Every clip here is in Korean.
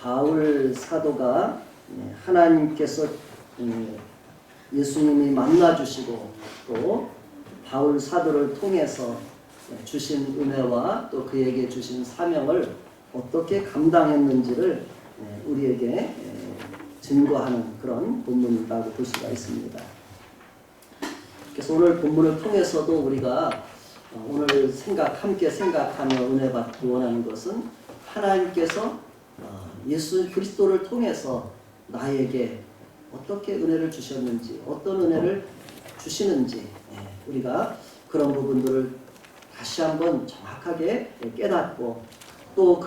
바울 사도가 하나님께서 예수님이 만나주시고 또 바울 사도를 통해서 주신 은혜와 또 그에게 주신 사명을 어떻게 감당했는지를 우리에게 증거하는 그런 본문이라고 볼 수가 있습니다. 그래서 오늘 본문을 통해서도 우리가 오늘 함께 생각하며 은혜 받기 원하는 것은 하나님께서 예수 그리스도를 통해서 나에게 어떻게 은혜를 주셨는지, 어떤 은혜를 주시는지 우리가 그런 부분들을 다시 한번 정확하게 깨닫고 또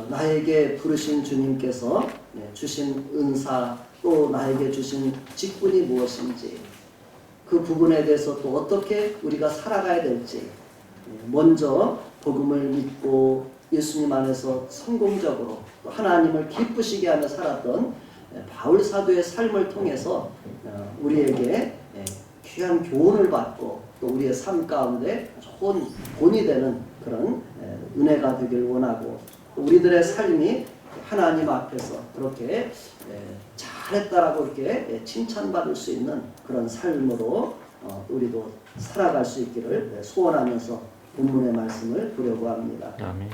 나에게 부르신 주님께서 주신 은사 또 나에게 주신 직분이 무엇인지 그 부분에 대해서 또 어떻게 우리가 살아가야 될지 먼저 복음을 믿고 예수님 안에서 성공적으로 또 하나님을 기쁘시게 하며 살았던 바울 사도의 삶을 통해서 우리에게 귀한 교훈을 받고 또 우리의 삶 가운데 좋은 본이 되는 그런 은혜가 되길 원하고 우리들의 삶이 하나님 앞에서 그렇게 잘했다라고 이렇게 칭찬받을 수 있는 그런 삶으로 우리도 살아갈 수 있기를 소원하면서 본문의 말씀을 보려고 합니다. 아멘.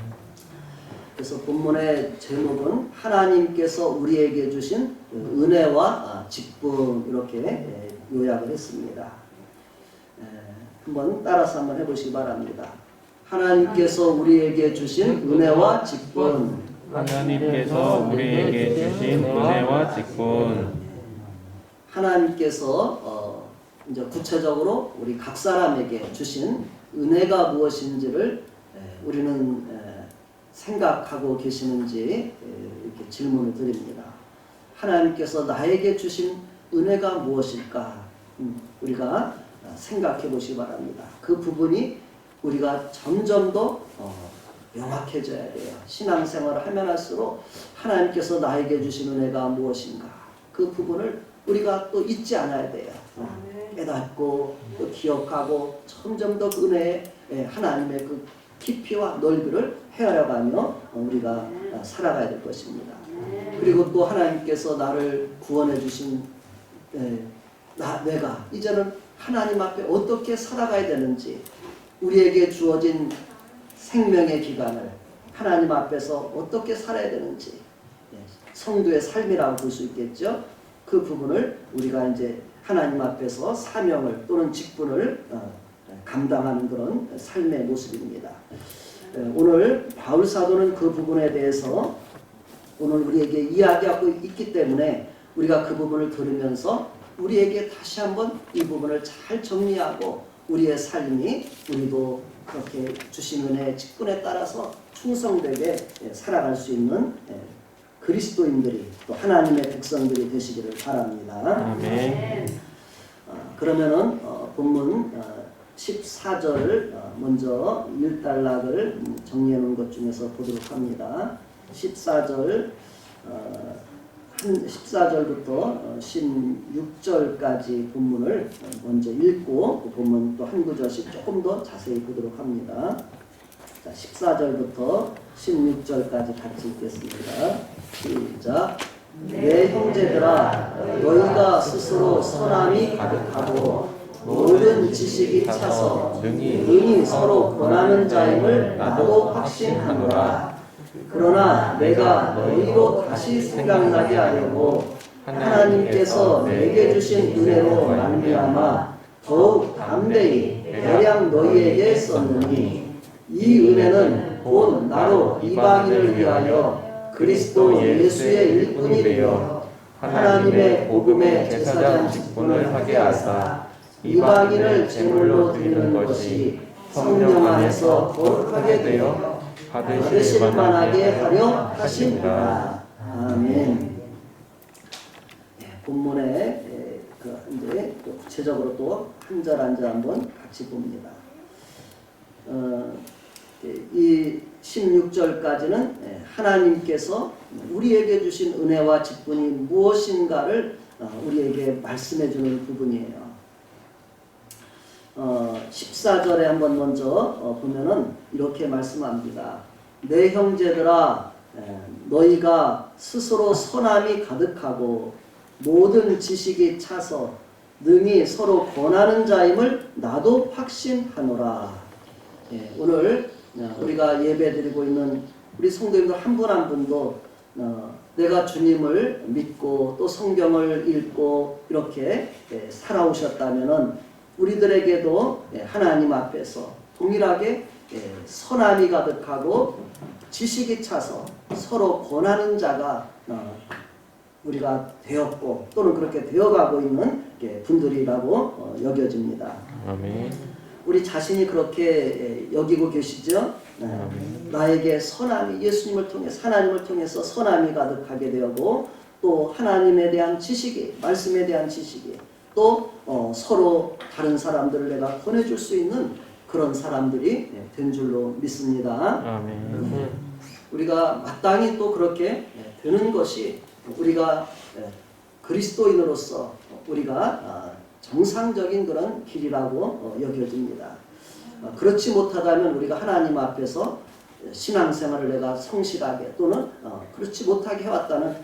그래서 본문의 제목은 하나님께서 우리에게 주신 은혜와 직분 이렇게 요약을 했습니다. 한번 따라서 한번 해보시기 바랍니다. 하나님께서 우리에게 주신 은혜와 직분. 하나님께서 우리에게 주신 은혜와 직분. 하나님께서 이제 구체적으로 우리 각 사람에게 주신 은혜가 무엇인지를 우리는 생각하고 계시는지 이렇게 질문을 드립니다. 하나님께서 나에게 주신 은혜가 무엇일까? 우리가 생각해 보시기 바랍니다. 그 부분이 우리가 점점 더 명확해져야 돼요. 신앙생활을 하면 할수록 하나님께서 나에게 주신 은혜가 무엇인가? 그 부분을 우리가 또 잊지 않아야 돼요. 깨닫고 또 기억하고 점점 더 그 은혜의 하나님의 그 깊이와 넓이를 헤아려가며 우리가 살아가야 될 것입니다. 그리고 또 하나님께서 나를 구원해 주신 내가 이제는 하나님 앞에 어떻게 살아가야 되는지 우리에게 주어진 생명의 기간을 하나님 앞에서 어떻게 살아야 되는지 성도의 삶이라고 볼 수 있겠죠. 그 부분을 우리가 이제 하나님 앞에서 사명을 또는 직분을 감당하는 그런 삶의 모습입니다. 오늘 바울 사도는 그 부분에 대해서 오늘 우리에게 이야기하고 있기 때문에 우리가 그 부분을 들으면서 우리에게 다시 한번 이 부분을 잘 정리하고 우리의 삶이 우리도 그렇게 주신 은혜의 직분에 따라서 충성되게 살아갈 수 있는 그리스도인들이 또 하나님의 백성들이 되시기를 바랍니다. 아멘. 그러면은 본문 14절 먼저 일단락을 정리해 놓은 것 중에서 보도록 합니다. 14절부터 16절까지 본문을 먼저 읽고 그 본문 또 한 구절씩 조금 더 자세히 보도록 합니다. 자, 14절부터 16절까지 같이 읽겠습니다. 시작. 내 형제들아 너희가 스스로 선함이 가득하고 모든 지식이 차서 능히 서로 권하는 자임을 나도 확신하노라. 그러나 내가 너희로 다시 생각나게 하려고 하나님께서 내게 주신 은혜로 말미암아 더욱 담대히 대량 너희에게 썼느니 이 은혜는 곧 나로 이방인을 위하여 그리스도 예수의 일꾼이 되어 하나님의 복음의 제사장 직분을 하게 하사 이방인을 제물로 드리는 것이 성령 안에서 거룩하게 되어 받으실 만하게 하려 하십니다. 아멘. 본문에 이제 구체적으로 또 한 절 한 절 한번 같이 봅니다. 이 16절까지는 하나님께서 우리에게 주신 은혜와 직분이 무엇인가를 우리에게 말씀해 주는 부분이에요. 14절에 한번 먼저 보면은 이렇게 말씀합니다. 내 형제들아 너희가 스스로 선함이 가득하고 모든 지식이 차서 능히 서로 권하는 자임을 나도 확신하노라. 오늘 우리가 예배드리고 있는 우리 성도님들 한 분 한 분도 내가 주님을 믿고 또 성경을 읽고 이렇게 살아오셨다면은 우리들에게도 하나님 앞에서 동일하게 선함이 가득하고 지식이 차서 서로 권하는 자가 우리가 되었고 또는 그렇게 되어가고 있는 분들이라고 여겨집니다. 아멘. 우리 자신이 그렇게 여기고 계시죠? 나에게 선함이 예수님을 통해서 하나님을 통해서 선함이 가득하게 되고 또 하나님에 대한 지식이 말씀에 대한 지식이 또 서로 다른 사람들을 내가 권해줄 수 있는 그런 사람들이 된 줄로 믿습니다. 아멘. 우리가 마땅히 또 그렇게 되는 것이 우리가 그리스도인으로서 우리가 정상적인 그런 길이라고 여겨집니다. 그렇지 못하다면 우리가 하나님 앞에서 신앙생활을 내가 성실하게 또는 그렇지 못하게 해왔다는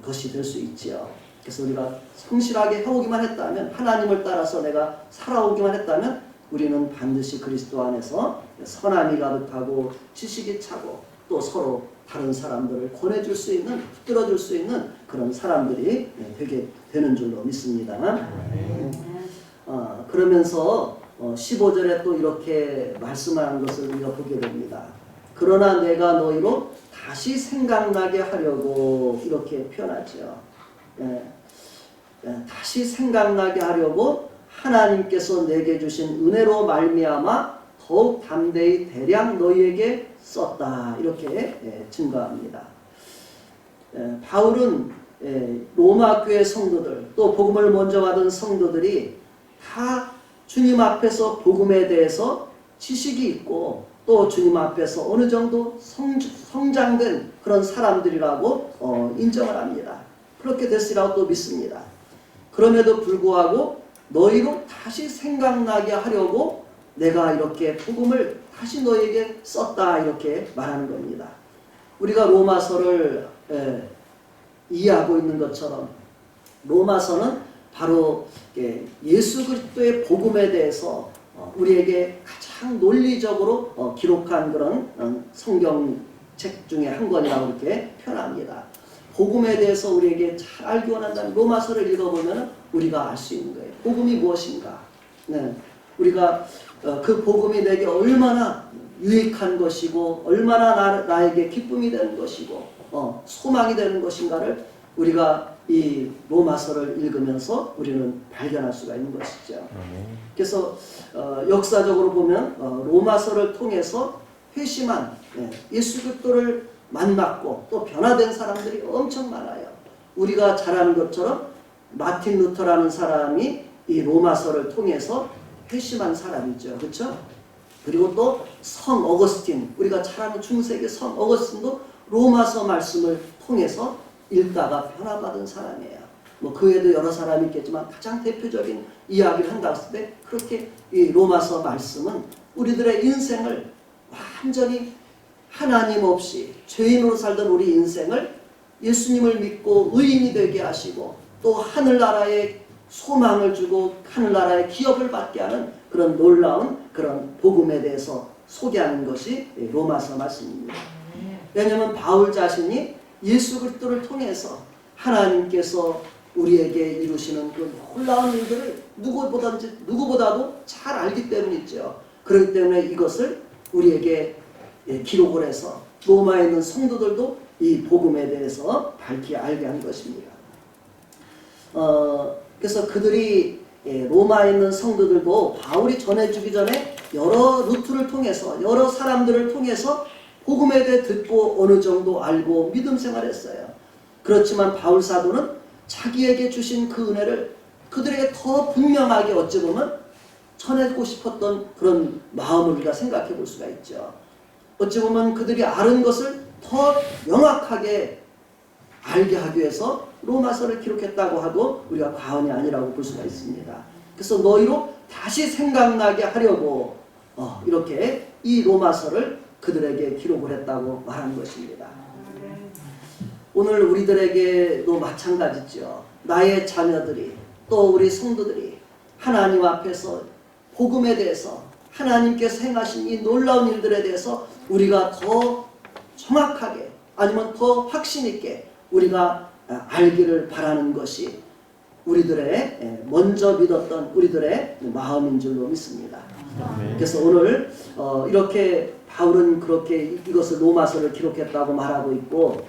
것이 될 수 있지요. 그래서 우리가 성실하게 해오기만 했다면 하나님을 따라서 내가 살아오기만 했다면 우리는 반드시 그리스도 안에서 선함이 가득하고 지식이 차고 또 서로 다른 사람들을 권해줄 수 있는 붙들어줄 수 있는 그런 사람들이 되게 되는 줄로 믿습니다. 그러면서 15절에 또 이렇게 말씀하는 것을 우리가 보게 됩니다. 그러나 내가 너희로 다시 생각나게 하려고 이렇게 표현하죠. 다시 생각나게 하려고 하나님께서 내게 주신 은혜로 말미암아 더욱 담대히 대량 너희에게 썼다 이렇게 증거합니다. 바울은 로마 교회 성도들 또 복음을 먼저 받은 성도들이 다 주님 앞에서 복음에 대해서 지식이 있고 또 주님 앞에서 어느 정도 성장된 그런 사람들이라고 인정을 합니다. 그렇게 됐으라고 또 믿습니다. 그럼에도 불구하고 너희로 다시 생각나게 하려고 내가 이렇게 복음을 다시 너희에게 썼다 이렇게 말하는 겁니다. 우리가 로마서를 이해하고 있는 것처럼 로마서는 바로 예수 그리스도의 복음에 대해서 우리에게 가장 논리적으로 기록한 그런 성경책 중에 한 권이라고 이렇게 표현합니다. 복음에 대해서 우리에게 잘 알기 원한다면 로마서를 읽어보면 우리가 알 수 있는 거예요. 복음이 무엇인가? 우리가 그 복음이 내게 얼마나 유익한 것이고 얼마나 나에게 기쁨이 되는 것이고 소망이 되는 것인가를 우리가 이 로마서를 읽으면서 우리는 발견할 수가 있는 것이죠. 그래서 역사적으로 보면 로마서를 통해서 회심한 예수 그리스도를 만났고 또 변화된 사람들이 엄청 많아요. 우리가 잘 아는 것처럼 마틴 루터라는 사람이 이 로마서를 통해서 회심한 사람이죠. 그렇죠? 그리고 또 성 어거스틴, 우리가 잘 아는 중세기 성 어거스틴도 로마서 말씀을 통해서 읽다가 변화받은 사람이에요. 뭐 그 외에도 여러 사람이 있겠지만 가장 대표적인 이야기를 한다 했을 때 그렇게 이 로마서 말씀은 우리들의 인생을 완전히 하나님 없이 죄인으로 살던 우리 인생을 예수님을 믿고 의인이 되게 하시고 또 하늘나라의 소망을 주고 하늘나라의 기업을 받게 하는 그런 놀라운 그런 복음에 대해서 소개하는 것이 로마서 말씀입니다. 왜냐하면 바울 자신이 예수 그리스도를 통해서 하나님께서 우리에게 이루시는 그 놀라운 일들을 누구보다도 잘 알기 때문이죠. 그렇기 때문에 이것을 우리에게 기록을 해서 로마에 있는 성도들도 이 복음에 대해서 밝히 알게 한 것입니다. 그래서 그들이 로마에 있는 성도들도 바울이 전해주기 전에 여러 루트를 통해서 여러 사람들을 통해서 복음에 대해 듣고 어느 정도 알고 믿음 생활했어요. 그렇지만 바울 사도는 자기에게 주신 그 은혜를 그들에게 더 분명하게 어찌 보면 전하고 싶었던 그런 마음을 우리가 생각해 볼 수가 있죠. 어찌 보면 그들이 아는 것을 더 명확하게 알게 하기 위해서 로마서를 기록했다고 하도 우리가 과언이 아니라고 볼 수가 있습니다. 그래서 너희로 다시 생각나게 하려고 이렇게 이 로마서를 그들에게 기록을 했다고 말하는 것입니다. 오늘 우리들에게도 마찬가지죠. 나의 자녀들이 또 우리 성도들이 하나님 앞에서 복음에 대해서 하나님께서 행하신 이 놀라운 일들에 대해서 우리가 더 정확하게 아니면 더 확신 있게 우리가 알기를 바라는 것이 우리들의 먼저 믿었던 우리들의 마음인 줄로 믿습니다. 그래서 오늘 이렇게 바울은 그렇게 이것을 로마서를 기록했다고 말하고 있고,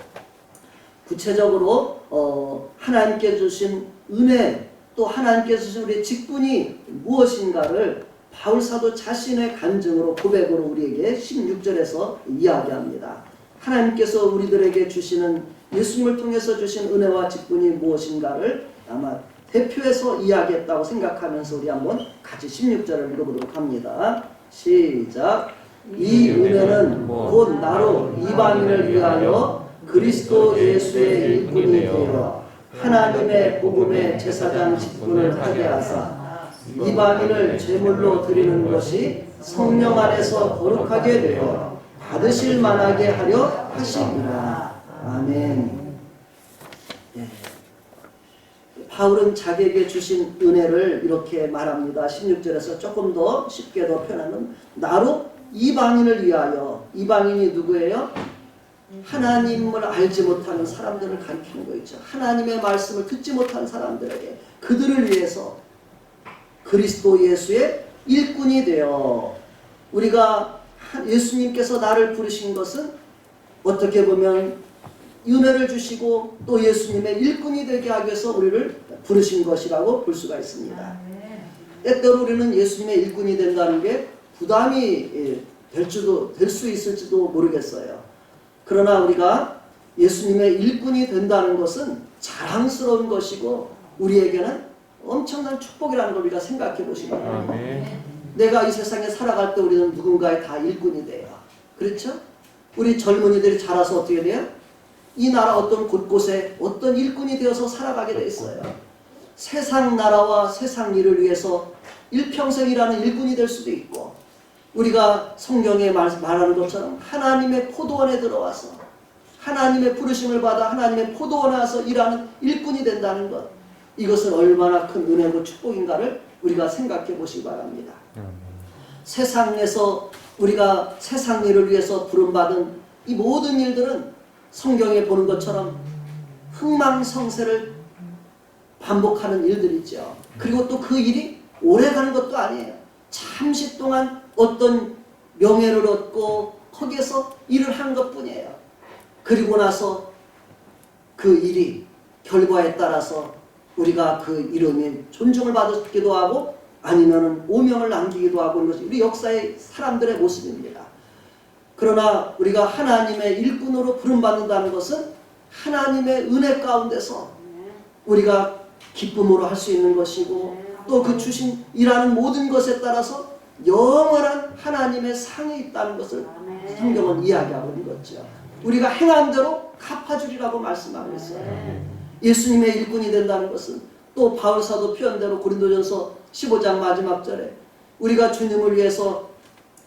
구체적으로 하나님께 주신 은혜 또 하나님께서 주신 우리의 직분이 무엇인가를 바울 사도 자신의 간증으로 고백으로 우리에게 16절에서 이야기합니다. 하나님께서 우리들에게 주시는 예수님을 통해서 주신 은혜와 직분이 무엇인가를 아마 대표해서 이야기했다고 생각하면서 우리 한번 같이 16절을 읽어보도록 합니다. 시작. 이 은혜는 곧 나로 이방인을 위하여 그리스도 예수의 일꾼이 되어 하나님의 복음의 제사장 직분을 하게 하사 이방인을 제물로 드리는 것이 성령 안에서 거룩하게 되어 받으실 만하게 하려 하심이라. 아멘. 네. 바울은 자기에게 주신 은혜를 이렇게 말합니다. 16절에서 조금 더 쉽게 더 표현하면 나로 이방인을 위하여. 이방인이 누구예요? 하나님을 알지 못하는 사람들을 가리키는 거 있죠. 하나님의 말씀을 듣지 못한 사람들에게 그들을 위해서 그리스도 예수의 일꾼이 되어, 우리가 예수님께서 나를 부르신 것은 어떻게 보면 은혜를 주시고 또 예수님의 일꾼이 되게 하기 위해서 우리를 부르신 것이라고 볼 수가 있습니다. 때때로 우리는 예수님의 일꾼이 된다는 게 부담이 될 수 있을지도 모르겠어요. 그러나 우리가 예수님의 일꾼이 된다는 것은 자랑스러운 것이고 우리에게는 엄청난 축복이라는 걸 우리가 생각해 보시기 바랍니다. 내가 이 세상에 살아갈 때 우리는 누군가의 다 일꾼이 돼요. 그렇죠? 우리 젊은이들이 자라서 어떻게 돼요? 이 나라 어떤 곳곳에 어떤 일꾼이 되어서 살아가게 돼 있어요. 세상 나라와 세상 일을 위해서 일평생이라는 일꾼이 될 수도 있고, 우리가 성경에 말하는 것처럼 하나님의 포도원에 들어와서 하나님의 부르심을 받아 하나님의 포도원에 와서 일하는 일꾼이 된다는 것, 이것은 얼마나 큰 은혜고 축복인가를 우리가 생각해 보시기 바랍니다. 세상에서 우리가 세상 일을 위해서 부름받은 이 모든 일들은 성경에 보는 것처럼 흥망성쇠를 반복하는 일들이죠. 그리고 또 그 일이 오래가는 것도 아니에요. 잠시 동안 어떤 명예를 얻고 거기에서 일을 한 것뿐이에요. 그리고 나서 그 일이 결과에 따라서 우리가 그 이름이 존중을 받기도 하고 아니면 오명을 남기기도 하고, 이것이 우리 역사의 사람들의 모습입니다. 그러나 우리가 하나님의 일꾼으로 부름받는다는 것은 하나님의 은혜 가운데서 우리가 기쁨으로 할 수 있는 것이고, 또 그 주신 일하는 모든 것에 따라서 영원한 하나님의 상이 있다는 것을 성경은 이야기하고 있는 거죠. 우리가 행한 대로 갚아주리라고 말씀하고 있어요. 예수님의 일꾼이 된다는 것은 또 바울 사도 표현대로 고린도전서 15장 마지막 절에 우리가 주님을 위해서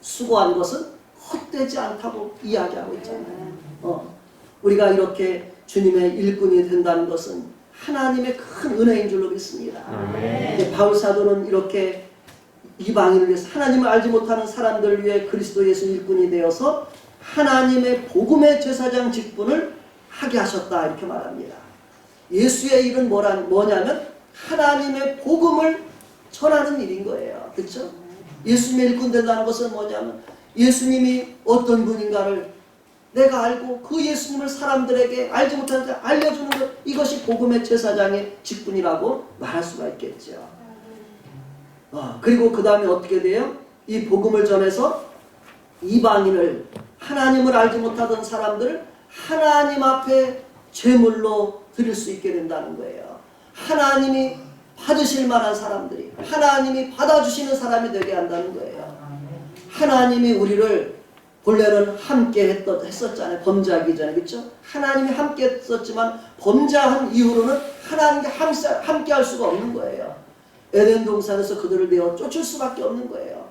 수고한 것은 헛되지 않다고 이야기하고 있잖아요. 우리가 이렇게 주님의 일꾼이 된다는 것은 하나님의 큰 은혜인 줄로 믿습니다. 바울 사도는 이렇게 이방인을 위해서 하나님을 알지 못하는 사람들을 위해 그리스도 예수 일꾼이 되어서 하나님의 복음의 제사장 직분을 하게 하셨다, 이렇게 말합니다. 예수의 일은 뭐냐면 하나님의 복음을 전하는 일인 거예요. 그렇죠? 예수님의 일꾼 된다는 것은 뭐냐면 예수님이 어떤 분인가를 내가 알고 그 예수님을 사람들에게 알지 못하는 자 알려주는 것, 이것이 복음의 제사장의 직분이라고 말할 수가 있겠죠. 그리고 그 다음에 어떻게 돼요? 이 복음을 전해서 이방인을, 하나님을 알지 못하던 사람들을 하나님 앞에 제물로 드릴 수 있게 된다는 거예요. 하나님이 받으실 만한 사람들이, 하나님이 받아주시는 사람이 되게 한다는 거예요. 하나님이 우리를 본래는 함께 했었잖아요. 범죄하기 전에. 그렇죠? 하나님이 함께 했었지만 범죄한 이후로는 하나님과 함께 할 수가 없는 거예요. 에덴 동산에서 그들을 내어 쫓을 수밖에 없는 거예요.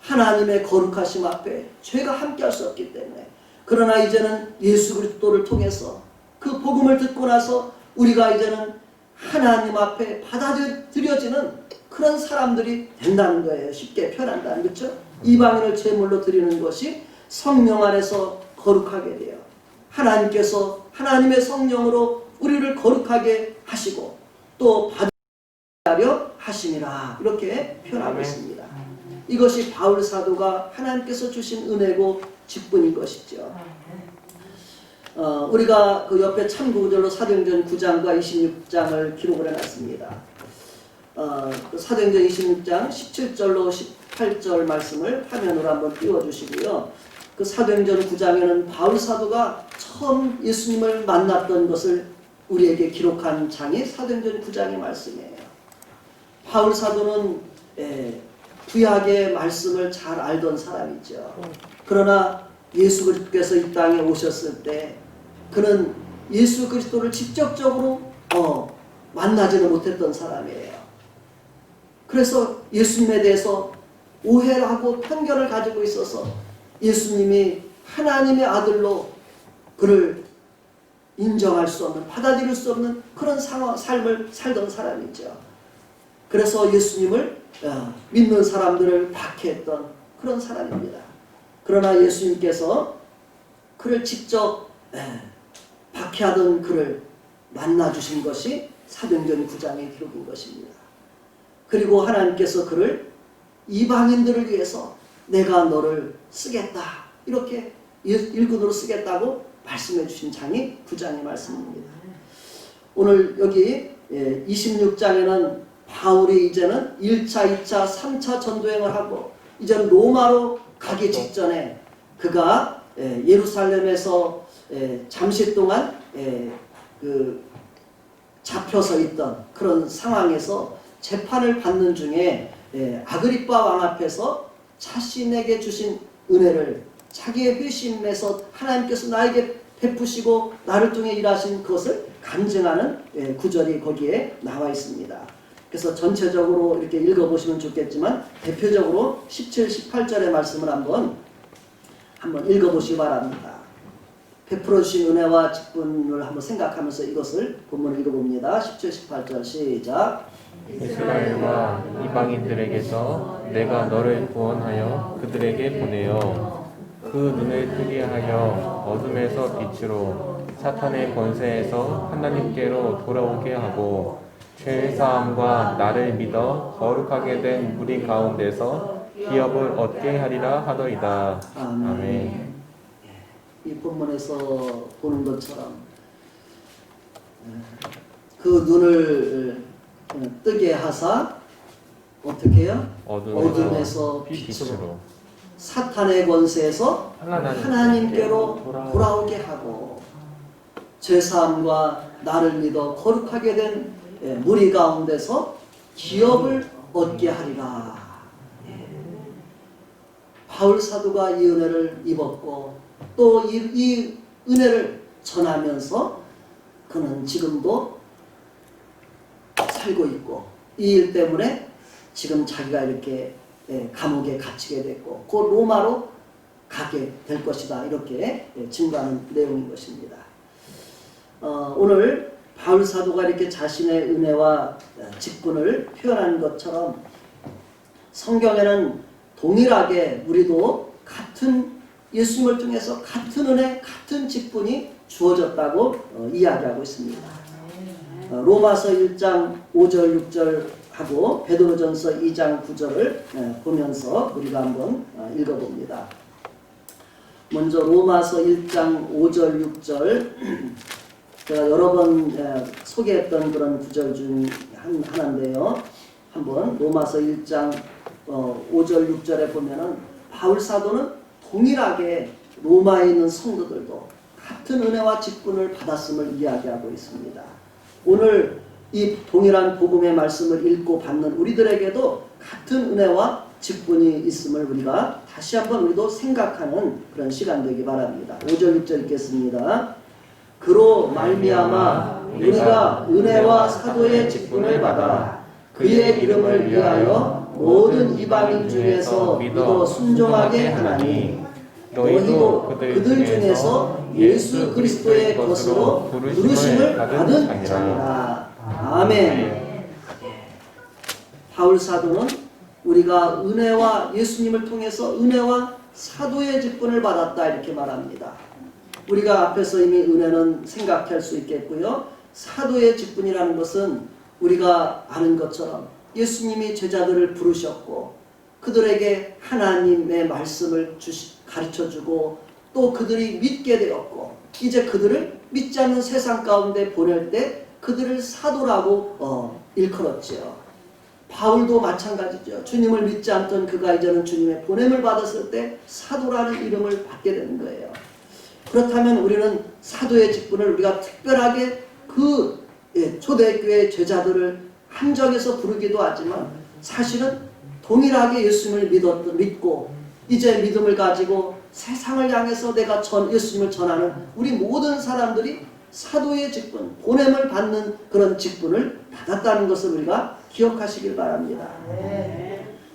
하나님의 거룩하심 앞에 죄가 함께 할 수 없기 때문에. 그러나 이제는 예수 그리스도를 통해서 그 복음을 듣고 나서 우리가 이제는 하나님 앞에 받아들여지는 그런 사람들이 된다는 거예요. 쉽게 표현한다면, 그렇죠? 이방인을 제물로 드리는 것이 성령 안에서 거룩하게 돼요. 하나님께서 하나님의 성령으로 우리를 거룩하게 하시고 또 받으려 하심이라, 이렇게 표현하고 있습니다. 이것이 바울 사도가 하나님께서 주신 은혜고 직분인 것이죠. 우리가 그 옆에 참고구절로 사도행전 9장과 26장을 기록을 해놨습니다. 그 사도행전 26장 17절로 18절 말씀을 화면으로 한번 띄워주시고요. 그 사도행전 9장에는 바울 사도가 처음 예수님을 만났던 것을 우리에게 기록한 장이 사도행전 9장의 말씀이에요. 바울 사도는 구약의 말씀을 잘 알던 사람이죠. 그러나 예수 그리스도께서 이 땅에 오셨을 때 그는 예수 그리스도를 직접적으로 만나지는 못했던 사람이에요. 그래서 예수님에 대해서 오해를 하고 편견을 가지고 있어서 예수님이 하나님의 아들로 그를 인정할 수 없는, 받아들일 수 없는 그런 삶을 살던 사람이죠. 그래서 예수님을 믿는 사람들을 박해했던 그런 사람입니다. 그러나 예수님께서 그를 직접 박해하던 그를 만나주신 것이 사도행전 9장의 기록인 것입니다. 그리고 하나님께서 그를 이방인들을 위해서 내가 너를 쓰겠다, 이렇게 일꾼으로 쓰겠다고 말씀해 주신 장이 9장의 말씀입니다. 오늘 여기 26장에는 바울이 이제는 1차, 2차, 3차 전도행을 하고 이제는 로마로 가기 직전에 그가 예루살렘에서 잠시 동안 그 잡혀서 있던 그런 상황에서 재판을 받는 중에 아그리빠 왕 앞에서 자신에게 주신 은혜를, 자기의 회심에서 하나님께서 나에게 베푸시고 나를 통해 일하신 그것을 간증하는 구절이 거기에 나와 있습니다. 그래서 전체적으로 이렇게 읽어보시면 좋겠지만 대표적으로 17, 18절의 말씀을 한번 읽어보시기 바랍니다. 베풀어 주신 은혜와 직분을 한번 생각하면서 이것을 본문을 읽어봅니다. 17, 18절 시작. 이스라엘과 이방인들에게서 내가 너를 구원하여 그들에게 보내어 그 눈을 뜨게 하여 어둠에서 빛으로 사탄의 권세에서 하나님께로 돌아오게 하고 죄의 사함과 나를 믿어 거룩하게 된 무리 가운데서 기업을 얻게 하리라 하더이다. 아멘. 이 본문에서 보는 것처럼 그 눈을 뜨게 하사 어떻게 해요? 어둠에서 빛으로 사탄의 권세에서 하나님께로 돌아오게 하고 죄사함과 나를 믿어 거룩하게 된 무리 가운데서 기업을 얻게 하리라. 바울 사도가 이 은혜를 입었고 또 이 은혜를 전하면서 그는 지금도 살고 있고 이 일 때문에 지금 자기가 이렇게 감옥에 갇히게 됐고 곧 로마로 가게 될 것이다, 이렇게 증거하는 내용인 것입니다. 오늘 바울 사도가 이렇게 자신의 은혜와 직분을 표현한 것처럼 성경에는 동일하게 우리도 같은 예수님을 통해서 같은 은혜, 같은 직분이 주어졌다고 이야기하고 있습니다. 로마서 1장 5절 6절하고 베드로전서 2장 9절을 보면서 우리가 한번 읽어봅니다. 먼저 로마서 1장 5절 6절, 제가 여러 번 소개했던 그런 구절 중 하나인데요. 한번 로마서 1장 5절 6절에 보면은 바울 사도는 동일하게 로마에 있는 성도들도 같은 은혜와 직분을 받았음을 이야기하고 있습니다. 오늘 이 동일한 복음의 말씀을 읽고 받는 우리들에게도 같은 은혜와 직분이 있음을 우리가 다시 한번 우리도 생각하는 그런 시간 되기 바랍니다. 5절 6절 읽겠습니다. 그로 말미암아 우리가 은혜와 사도의 직분을 받아 그의 이름을 위하여 모든 이방인 중에서 믿어 순종하게 하나니 너희도 그들 중에서 예수 그리스도의 것으로 부르심을 받은 자니라. 아멘. 바울 사도는 우리가 은혜와 예수님을 통해서 은혜와 사도의 직분을 받았다 이렇게 말합니다. 우리가 앞에서 이미 은혜는 생각할 수 있겠고요. 사도의 직분이라는 것은 우리가 아는 것처럼 예수님이 제자들을 부르셨고 그들에게 하나님의 말씀을 가르쳐주고 또 그들이 믿게 되었고 이제 그들을 믿지 않는 세상 가운데 보낼 때 그들을 사도라고 일컬었지요. 바울도 마찬가지죠. 주님을 믿지 않던 그가 이제는 주님의 보냄을 받았을 때 사도라는 이름을 받게 되는 거예요. 그렇다면 우리는 사도의 직분을 우리가 특별하게 그 초대교회 제자들을 한정해서 부르기도 하지만 사실은 동일하게 예수님을 믿고 이제 믿음을 가지고 세상을 향해서 내가 예수님을 전하는 우리 모든 사람들이 사도의 직분, 보냄을 받는 그런 직분을 받았다는 것을 우리가 기억하시길 바랍니다.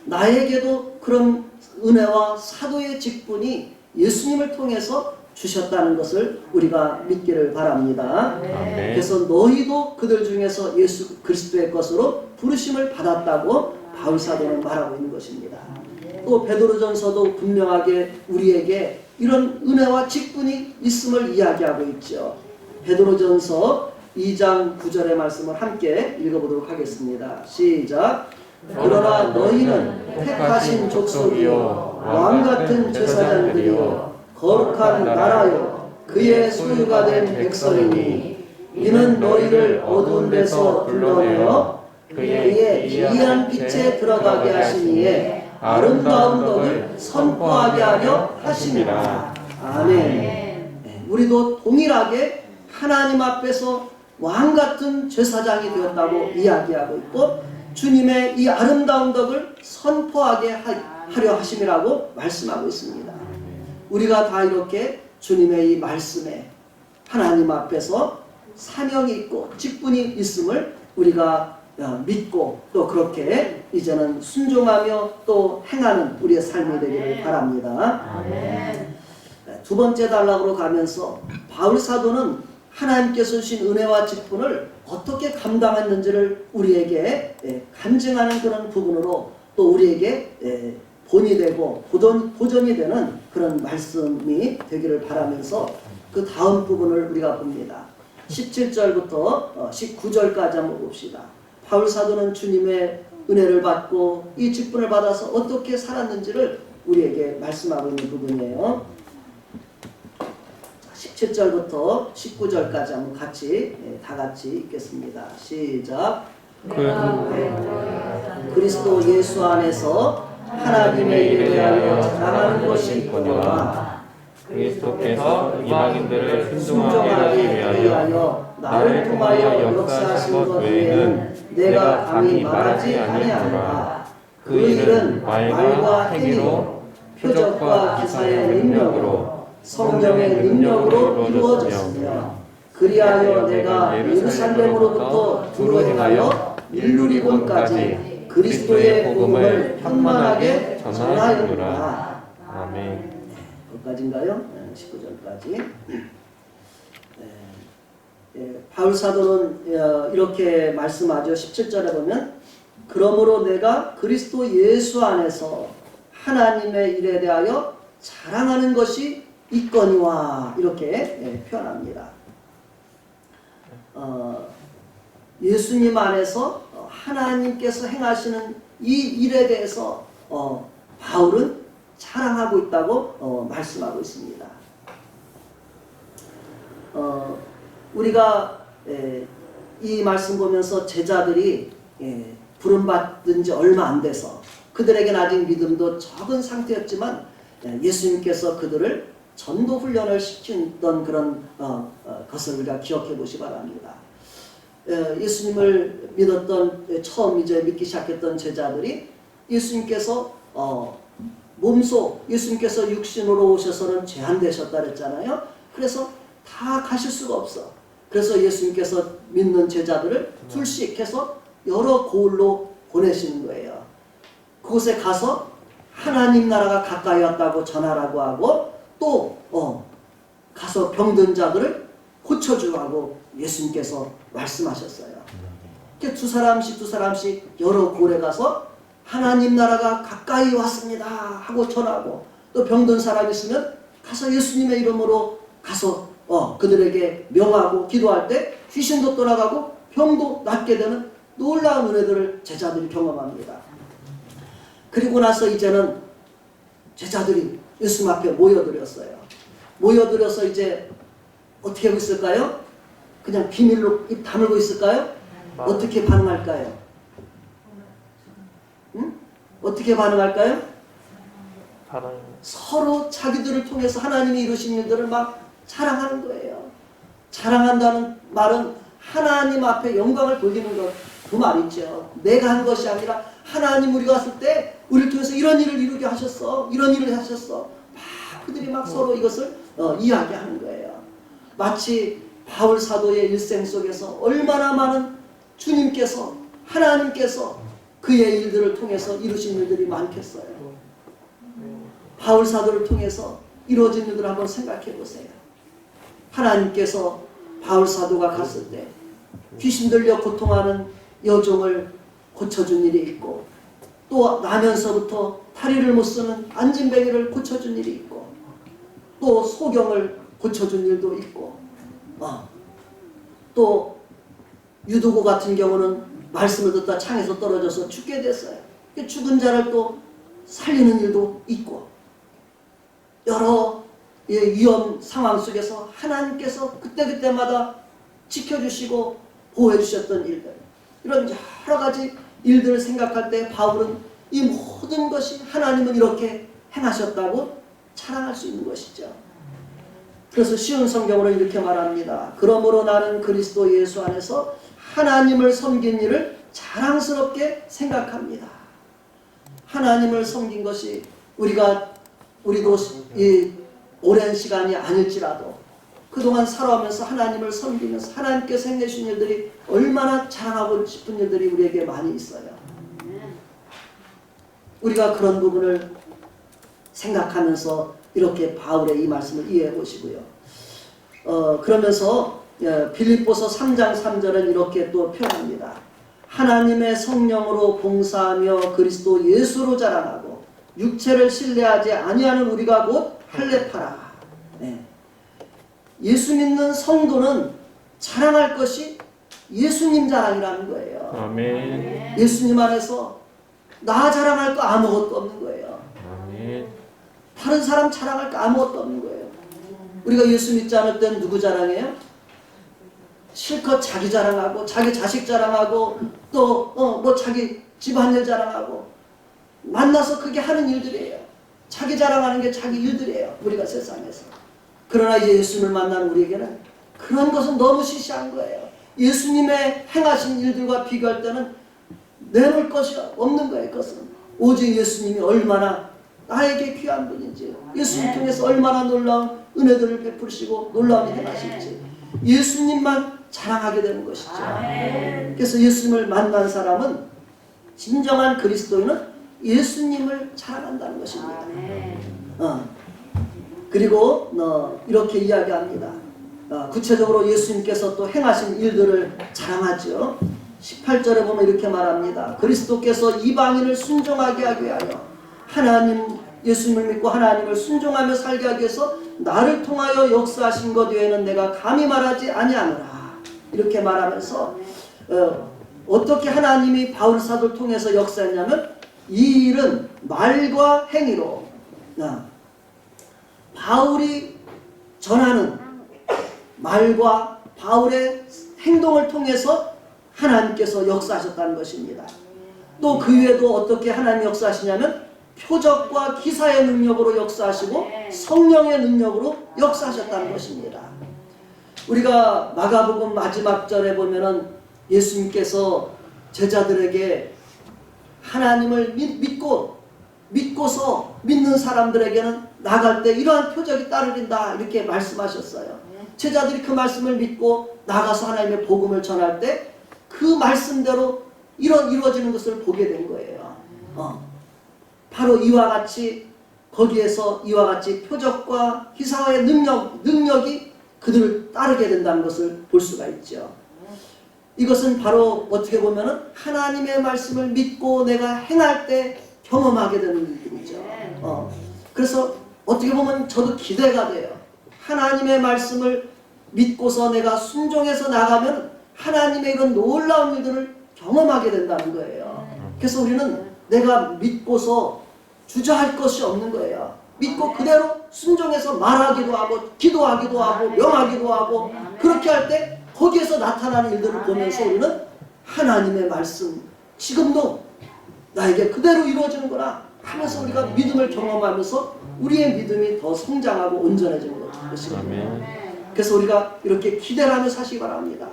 나에게도 그런 은혜와 사도의 직분이 예수님을 통해서 주셨다는 것을 우리가 믿기를 바랍니다. 그래서 너희도 그들 중에서 예수 그리스도의 것으로 부르심을 받았다고 바울 사도는 말하고 있는 것입니다. 또 베드로전서도 분명하게 우리에게 이런 은혜와 직분이 있음을 이야기하고 있죠. 베드로전서 2장 9절의 말씀을 함께 읽어보도록 하겠습니다. 시작. 그러나 너희는 택하신 족속이요 왕같은 제사장들이요 거룩한 나라요 그의 소유가 된 백성이니 이는 너희를 어두운 데서 불러내어 그의 기이한 빛에 들어가게 하시니에 아름다운 덕을 선포하게 하려 하심이라. 아멘. 우리도 동일하게 하나님 앞에서 왕같은 제사장이 되었다고 이야기하고 있고 주님의 이 아름다운 덕을 선포하게 하려 하심이라고 말씀하고 있습니다. 우리가 다 이렇게 주님의 이 말씀에 하나님 앞에서 사명이 있고 직분이 있음을 우리가 믿고 또 그렇게 이제는 순종하며 또 행하는 우리의 삶이 되기를 바랍니다. 두 번째 단락으로 가면서 바울 사도는 하나님께서 주신 은혜와 직분을 어떻게 감당했는지를 우리에게 간증하는 그런 부분으로 또 우리에게 본이 되고 보존이 되는 그런 말씀이 되기를 바라면서 그 다음 부분을 우리가 봅니다. 17절부터 19절까지 한번 봅시다. 바울 사도는 주님의 은혜를 받고 이 직분을 받아서 어떻게 살았는지를 우리에게 말씀하고 있는 부분이에요. 17절부터 19절까지 한번 다 같이 읽겠습니다. 시작. 그리스도 예수 안에서 하나님의 일에 대하여 자랑하는 것이 있거니와 그리스도께서 이방인들을 순종하게 위하여 나를 통하여 역사하신 것 외에는 내가 감히 말하지 아니하노라. 그 일은 말과 행위로 표적과 기사의 능력으로 성령의 능력으로 이루어졌으며 그리하여 내가 예루살렘으로부터 두루 행하여 일루리곤까지 그리스도의 복음을 편만하게 전하였노라. 아멘. 여기까지인가요? 19절까지. 바울 사도는 이렇게 말씀하죠. 17절에 보면 그러므로 내가 그리스도 예수 안에서 하나님의 일에 대하여 자랑하는 것이 있거니와 이렇게 표현합니다. 예수님 안에서 하나님께서 행하시는 이 일에 대해서 바울은 자랑하고 있다고 말씀하고 있습니다. 우리가 이 말씀 보면서 제자들이 부름받은 지 얼마 안 돼서 그들에게는 아직 믿음도 적은 상태였지만 예수님께서 그들을 전도 훈련을 시키던 그런 것을 우리가 기억해 보시기 바랍니다. 예수님을 믿었던 처음 이제 믿기 시작했던 제자들이 예수님께서 몸소 예수님께서 육신으로 오셔서는 제한되셨다 그랬잖아요. 그래서 다 가실 수가 없어. 그래서 예수님께서 믿는 제자들을 둘씩 해서 여러 고을로 보내시는 거예요. 그곳에 가서 하나님 나라가 가까이 왔다고 전하라고 하고 또 가서 병든 자들을 고쳐주라고 예수님께서 말씀하셨어요. 이렇게 두 사람씩 여러 고래 가서 하나님 나라가 가까이 왔습니다 하고 전하고, 또 병든 사람이 있으면 가서 예수님의 이름으로 가서 그들에게 명하고 기도할 때 귀신도 떠나가고 병도 낫게 되는 놀라운 은혜들을 제자들이 경험합니다. 그리고 나서 이제는 제자들이 예수님 앞에 모여들었어요. 모여들어서 이제 어떻게 하고 있을까요? 그냥 비밀로 입 다물고 있을까요? 어떻게 반응할까요? 응? 어떻게 반응할까요? 서로 자기들을 통해서 하나님이 이루신 일들을 막 자랑하는 거예요. 자랑한다는 말은 하나님 앞에 영광을 돌리는 것, 그 말이죠. 내가 한 것이 아니라 하나님, 우리가 왔을 때 우리를 통해서 이런 일을 이루게 하셨어, 이런 일을 하셨어. 막 그들이 막 서로 이것을 이야기하는 거예요. 마치 바울 사도의 일생 속에서 얼마나 많은 주님께서, 하나님께서 그의 일들을 통해서 이루신 일들이 많겠어요. 바울 사도를 통해서 이루어진 일들을 한번 생각해 보세요. 하나님께서 바울 사도가 갔을 때 귀신 들려 고통하는 여종을 고쳐준 일이 있고, 또 나면서부터 다리를 못 쓰는 안진뱅이를 고쳐준 일이 있고, 또 소경을 고쳐준 일도 있고, 또 유두고 같은 경우는 말씀을 듣다 창에서 떨어져서 죽게 됐어요. 죽은 자를 또 살리는 일도 있고, 여러 위험 상황 속에서 하나님께서 그때그때마다 지켜주시고 보호해주셨던 일들, 이런 여러 가지 일들을 생각할 때 바울은 이 모든 것이 하나님은 이렇게 행하셨다고 자랑할 수 있는 것이죠. 그래서 쉬운 성경으로 이렇게 말합니다. 그러므로 나는 그리스도 예수 안에서 하나님을 섬긴 일을 자랑스럽게 생각합니다. 하나님을 섬긴 것이 우리도 이 오랜 시간이 아닐지라도 그동안 살아오면서 하나님을 섬기면서 하나님께서 행내신 일들이 얼마나 자랑하고 싶은 일들이 우리에게 많이 있어요. 우리가 그런 부분을 생각하면서 이렇게 바울의 이 말씀을 이해해 보시고요. 그러면서 빌립보서 3장 3절은 이렇게 또 표현합니다. 하나님의 성령으로 봉사하며 그리스도 예수로 자랑하고 육체를 신뢰하지 아니하는 우리가 곧 할례파라. 네. 예수 믿는 성도는 자랑할 것이 예수님 자랑이라는 거예요. 아멘. 예수님 안에서 나 자랑할 거 아무것도 없는 거예요. 아멘. 다른 사람 자랑할 거 아무것도 없는 거예요. 우리가 예수 믿지 않을 때는 누구 자랑해요? 실컷 자기 자랑하고 자기 자식 자랑하고 또 뭐 자기 집안일 자랑하고 만나서 그게 하는 일들이에요. 자기 자랑하는 게 자기 일들이에요. 우리가 세상에서. 그러나 이제 예수님을 만나는 우리에게는 그런 것은 너무 시시한 거예요. 예수님의 행하신 일들과 비교할 때는 내놓을 것이 없는 거예요. 그것은 오직 예수님이 얼마나 나에게 귀한 분인지, 예수님 통해서 얼마나 놀라운 은혜들을 베푸시고 놀라운 일을 하실지 예수님만 자랑하게 되는 것이죠. 그래서 예수님을 만난 사람은, 진정한 그리스도인은 예수님을 자랑한다는 것입니다. 그리고 이렇게 이야기합니다. 구체적으로 예수님께서 또 행하신 일들을 자랑하죠. 18절에 보면 이렇게 말합니다. 그리스도께서 이방인을 순종하게 하기 위하여 예수님을 믿고 하나님을 순종하며 살게 하기 위해서 나를 통하여 역사하신 것 외에는 내가 감히 말하지 아니하노라. 이렇게 말하면서 어떻게 하나님이 바울 사도를 통해서 역사했냐면, 이 일은 말과 행위로 바울이 전하는 말과 바울의 행동을 통해서 하나님께서 역사하셨다는 것입니다. 또 그 외에도 어떻게 하나님이 역사하시냐면 표적과 기사의 능력으로 역사하시고 성령의 능력으로 역사하셨다는 것입니다. 우리가 마가복음 마지막 절에 보면은 예수님께서 제자들에게 하나님을 믿고서 믿는 사람들에게는 나갈 때 이러한 표적이 따르린다 이렇게 말씀하셨어요. 제자들이 그 말씀을 믿고 나가서 하나님의 복음을 전할 때 그 말씀대로 이루어지는 것을 보게 된 거예요. 바로 이와 같이 거기에서 이와 같이 표적과 기사의 능력이 그들을 따르게 된다는 것을 볼 수가 있죠. 이것은 바로 어떻게 보면은 하나님의 말씀을 믿고 내가 행할 때 경험하게 되는 일들이죠. 그래서 어떻게 보면 저도 기대가 돼요. 하나님의 말씀을 믿고서 내가 순종해서 나가면 하나님의 이런 놀라운 일들을 경험하게 된다는 거예요. 그래서 우리는 내가 믿고서 주저할 것이 없는 거예요. 믿고 그대로 순종해서 말하기도 하고 기도하기도 하고 명하기도 하고 그렇게 할 때 거기에서 나타나는 일들을 보면서 우리는 하나님의 말씀 지금도 나에게 그대로 이루어지는구나 하면서 우리가 믿음을 경험하면서 우리의 믿음이 더 성장하고 온전해지는 것이거든요. 그래서 우리가 이렇게 기대를 하며 사시기 바랍니다.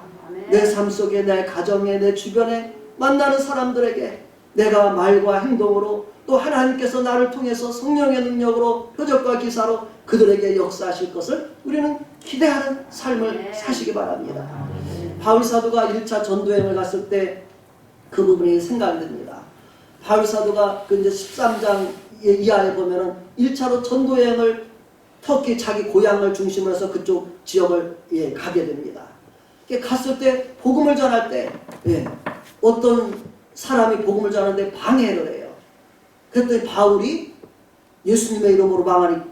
내 삶 속에, 내 가정에, 내 주변에 만나는 사람들에게 내가 말과 행동으로 또 하나님께서 나를 통해서 성령의 능력으로 표적과 기사로 그들에게 역사하실 것을 우리는 기대하는 삶을 사시기 바랍니다. 바울 사도가 1차 전도여행을 갔을 때 그 부분이 생각이 듭니다. 바울 사도가 그 이제 13장 이하에 보면은 1차로 전도여행을 터키 자기 고향을 중심으로 해서 그쪽 지역을 가게 됩니다. 갔을 때 복음을 전할 때 어떤 사람이 복음을 전하는데 방해를 해요. 그랬더니 바울이 예수님의 이름으로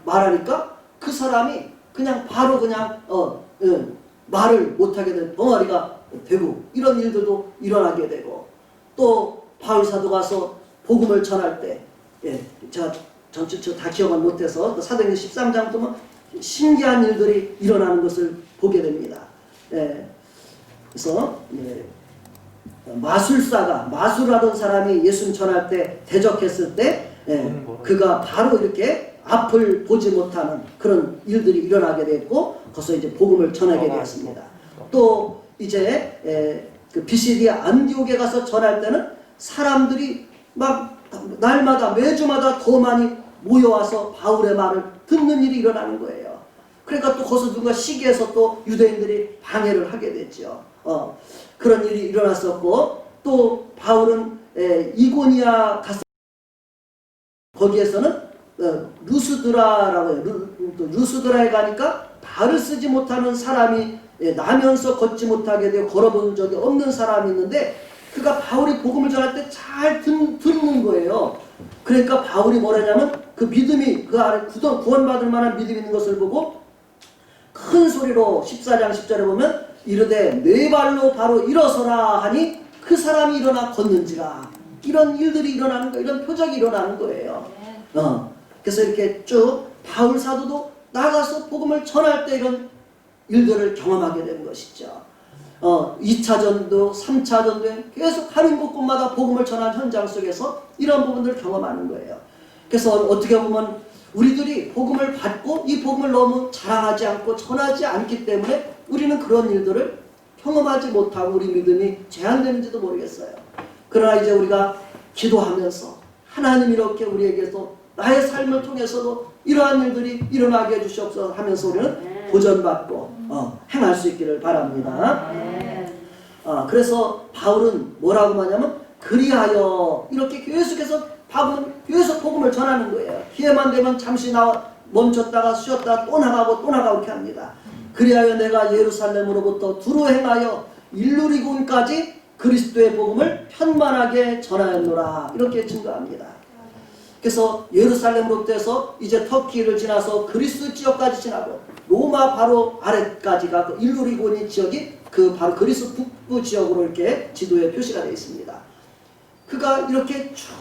말하니까 그 사람이 그냥 바로 그냥 말을 못하게 된 벙어리가 되고 이런 일들도 일어나게 되고 또 바울 사도 가서 복음을 전할 때 제가 전체 다 기억을 못해서 사도행전 13장 보면 신기한 일들이 일어나는 것을 보게 됩니다. 그래서 마술하던 사람이 예수님 전할 때 대적했을 때 그가 바로 이렇게 앞을 보지 못하는 그런 일들이 일어나게 됐고 거기서 이제 복음을 전하게 되었습니다. 또 이제 그 비시디아 안디옥에 가서 전할 때는 사람들이 막 날마다 매주마다 더 많이 모여와서 바울의 말을 듣는 일이 일어나는 거예요. 그러니까 또 거기서 누가 시기해서 또 유대인들이 방해를 하게 됐죠. 그런 일이 일어났었고 또 바울은 이고니아 갔을 거기에서는 루스드라라고 해요. 루스드라에 가니까 발을 쓰지 못하는 사람이 나면서 걷지 못하게 되고 걸어본 적이 없는 사람이 있는데 그가 바울이 복음을 전할 때 잘 듣는 거예요. 그러니까 바울이 뭐라냐면 그 믿음이 그 안에 구원받을 만한 믿음이 있는 것을 보고 큰 소리로 14장 10절에 보면 이르되 네 발로 바로 일어서라 하니 그 사람이 일어나 걷는지라. 이런 일들이 일어나는 거예요. 이런 표적이 일어나는 거예요. 그래서 이렇게 쭉 바울 사도도 나가서 복음을 전할 때 이런 일들을 경험하게 된 것이죠. 2차 전도, 3차 전도에 계속 가는 곳곳마다 복음을 전한 현장 속에서 이런 부분들을 경험하는 거예요. 그래서 어떻게 보면 우리들이 복음을 받고 이 복음을 너무 자랑하지 않고 전하지 않기 때문에 우리는 그런 일들을 경험하지 못하고 우리 믿음이 제한되는지도 모르겠어요. 그러나 이제 우리가 기도하면서 하나님 이렇게 우리에게도 나의 삶을 통해서도 이러한 일들이 일어나게 해주시옵소서 하면서 우리는 도전받고 행할 수 있기를 바랍니다. 그래서 바울은 뭐라고 하냐면 그리하여 이렇게 계속해서 바울은 계속 복음을 전하는 거예요. 기회만 되면 잠시 멈췄다가 쉬었다가 또 나가고 이렇게 합니다. 그리하여 내가 예루살렘으로부터 두루 행하여 일루리곤까지 그리스도의 복음을 편만하게 전하였노라 이렇게 증거합니다. 그래서 예루살렘으로부터 해서 이제 터키를 지나서 그리스 지역까지 지나고 로마 바로 아래까지가 그 일루리곤이 지역이 그 바로 그리스 북부 지역으로 이렇게 지도에 표시가 되어 있습니다. 그가 이렇게 쭉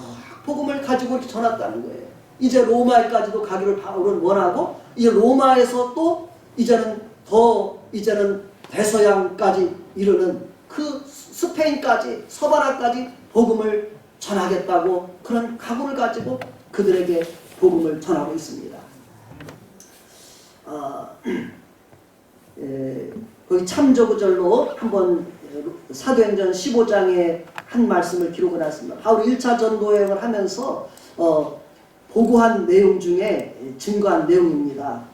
복음을 가지고 이렇게 전했다는 거예요. 이제 로마에까지도 가기를 바울은 원하고 이제 로마에서 또 이제는 대서양까지 이르는 그 스페인까지 서바라까지 복음을 전하겠다고 그런 각오를 가지고 그들에게 복음을 전하고 있습니다. 거기 참조구절로 한번 사도행전 15장에 한 말씀을 기록을 했습니다. 바울이 1차 전도여행을 하면서 보고한 내용 중에 증거한 내용입니다.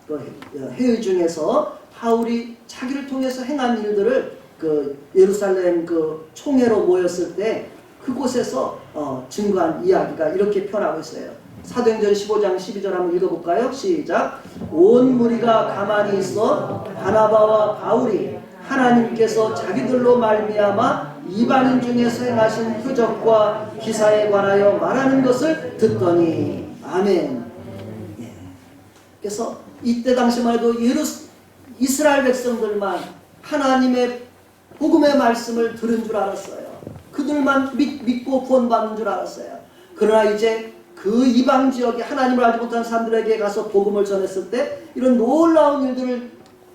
회의 중에서 바울이 자기를 통해서 행한 일들을 그 예루살렘 그 총회로 모였을 때 그곳에서 증거한 이야기가 이렇게 표현하고 있어요. 사도행전 15장 12절 한번 읽어볼까요? 시작. 온 무리가 가만히 있어 바나바와 바울이 하나님께서 자기들로 말미암아 이방인 중에서 행하신 표적과 기사에 관하여 말하는 것을 듣더니 아멘. 예. 그래서 이때 당시만 해도 이스라엘 백성들만 하나님의 복음의 말씀을 들은 줄 알았어요. 그들만 믿고 구원받는 줄 알았어요. 그러나 이제 그 이방 지역에 하나님을 알지 못한 사람들에게 가서 복음을 전했을 때 이런 놀라운 일들을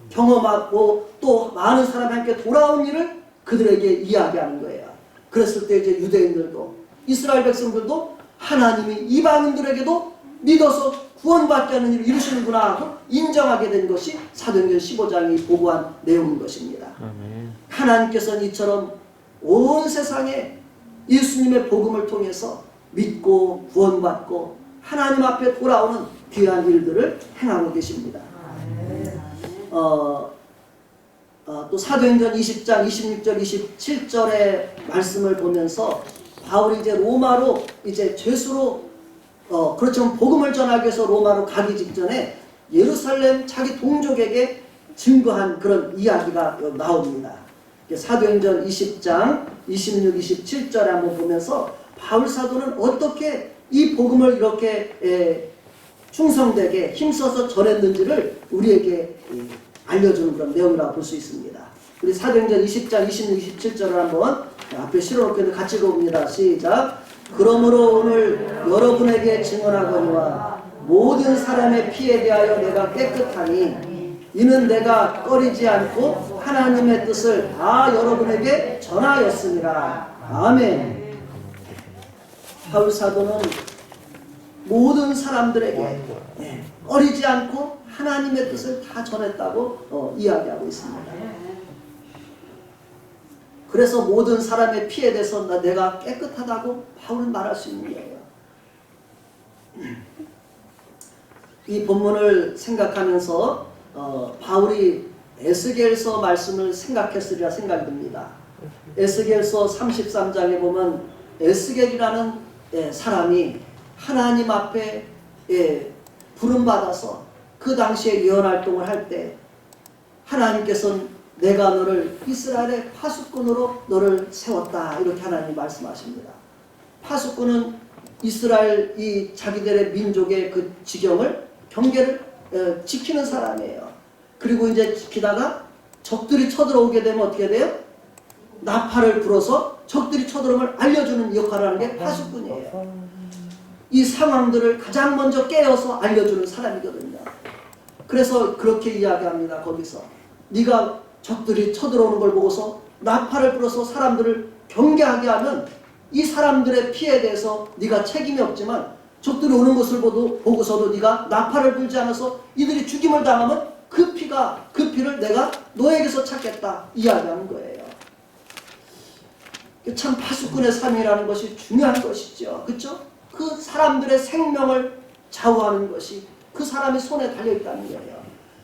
경험하고 또 많은 사람이 함께 돌아온 일을 그들에게 이야기하는 거예요. 그랬을 때 이제 유대인들도 이스라엘 백성들도 하나님이 이방인들에게도 믿어서 구원받게 하는 일을 이루시는구나 하고 인정하게 된 것이 사도행전 15장이 보고한 내용인 것입니다. 아멘. 하나님께서는 이처럼 온 세상에 예수님의 복음을 통해서 믿고 구원받고 하나님 앞에 돌아오는 귀한 일들을 행하고 계십니다. 또 사도행전 20장 26절 27절의 말씀을 보면서 바울이 이제 로마로 이제 죄수로 그렇지만 복음을 전하기 위해서 로마로 가기 직전에 예루살렘 자기 동족에게 증거한 그런 이야기가 나옵니다. 사도행전 20장 26, 27절에 한번 보면서 바울 사도는 어떻게 이 복음을 이렇게 충성되게 힘써서 전했는지를 우리에게 알려주는 그런 내용이라고 볼 수 있습니다. 우리 사도행전 20장 26, 27절을 한번 앞에 실어놓고 같이 읽어봅니다. 시작. 그러므로 오늘 여러분에게 증언하거니와 모든 사람의 피에 대하여 내가 깨끗하니 이는 내가 꺼리지 않고 하나님의 뜻을 다 여러분에게 전하였습니다. 아멘. 바울 사도는 모든 사람들에게 꺼리지 않고 하나님의 뜻을 다 전했다고 이야기하고 있습니다. 그래서 모든 사람의 피에 대해서 내가 깨끗하다고 바울은 말할 수 있는 거예요. 이 본문을 생각하면서 바울이 에스겔서 말씀을 생각했으리라 생각이 듭니다. 에스겔서 33장에 보면 에스겔이라는 사람이 하나님 앞에 부름받아서 그 당시에 예언활동을 할 때 하나님께서는 내가 너를 이스라엘의 파수꾼으로 너를 세웠다 이렇게 하나님이 말씀하십니다. 파수꾼은 이스라엘 이 자기들의 민족의 그 지경을 경계를 지키는 사람이에요. 그리고 이제 지키다가 적들이 쳐들어오게 되면 어떻게 돼요? 나팔을 불어서 적들이 쳐들어오면 알려주는 역할을 하는 게 파수꾼이에요. 이 상황들을 가장 먼저 깨어서 알려주는 사람이거든요. 그래서 그렇게 이야기합니다. 거기서 네가 적들이 쳐들어오는 걸 보고서 나팔을 불어서 사람들을 경계하게 하면 이 사람들의 피해에 대해서 네가 책임이 없지만 적들이 오는 것을 보고서도 네가 나팔을 불지 않아서 이들이 죽임을 당하면 그 피를 내가 너에게서 찾겠다 이야기하는 거예요. 참 파수꾼의 삶이라는 것이 중요한 것이죠. 그렇죠? 그 사람들의 생명을 좌우하는 것이 그 사람의 손에 달려있다는 거예요.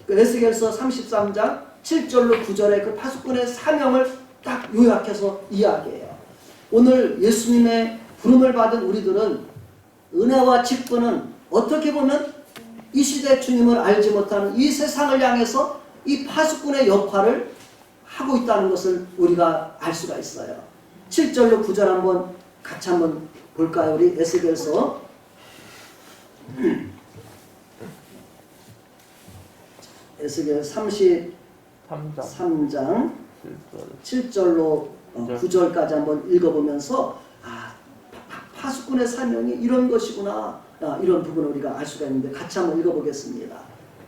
에스겔서 33장 7절로 9절의 그 파수꾼의 사명을 딱 요약해서 이야기해요. 오늘 예수님의 부름을 받은 우리들은 은혜와 직분은 어떻게 보면 이 시대 주님을 알지 못하는 이 세상을 향해서 이 파수꾼의 역할을 하고 있다는 것을 우리가 알 수가 있어요. 7절로 9절 한번 같이 한번 볼까요? 우리 에스겔서 에스겔 33장 7절로 9절까지 한번 읽어보면서 파수꾼의 사명이 이런 것이구나 이런 부분을 우리가 알 수가 있는데 같이 한번 읽어보겠습니다.